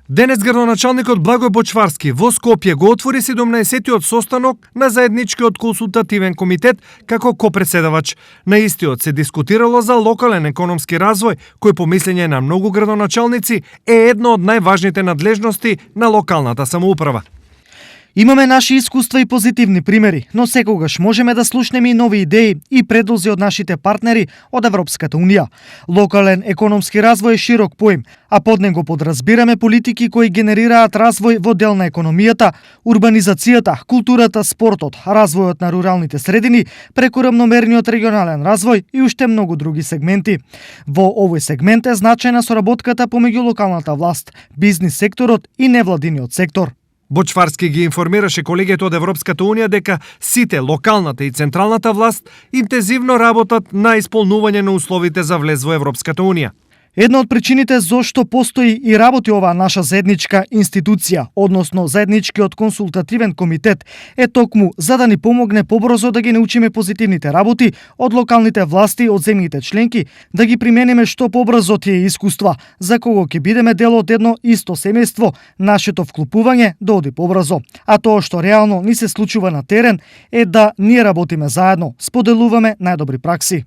Денес градоначалникот Благој Бочварски во Скопје го отвори 17-тиот состанок на заедничкиот консултативен комитет како копредседавач. На истиот се дискутирало за локален економски развој, кој по мислење на многу градоначалници е едно од најважните надлежности на локалната самоуправа. Имаме наши искуства и позитивни примери, но секогаш можеме да слушнеме и нови идеи и предлози од нашите партнери од Европската Унија. Локален економски развој е широк поим, а под него подразбираме политики кои генерираат развој во дел на економијата, урбанизацијата, културата, спортот, развојот на руралните средини, преку рамномерниот регионален развој и уште многу други сегменти. Во овој сегмент е значајна соработката помеѓу локалната власт, бизнис секторот и невладиниот сектор. Бочварски ги информираше колегите од Европската Унија дека сите, локалната и централната власт, интензивно работат на исполнување на условите за влез во Европската Унија. Една од причините зошто постои и работи оваа наша заедничка институција, односно заедничкиот консултативен комитет, е токму за да ни помогне побрзо да ги научиме позитивните работи од локалните власти од земјите членки, да ги примениме што побрзо тие искуства, за кого ќе бидеме дел од едно исто семејство, нашето вклупување да оди побрзо. А тоа што реално ни се случува на терен е да ние работиме заедно, споделуваме најдобри пракси.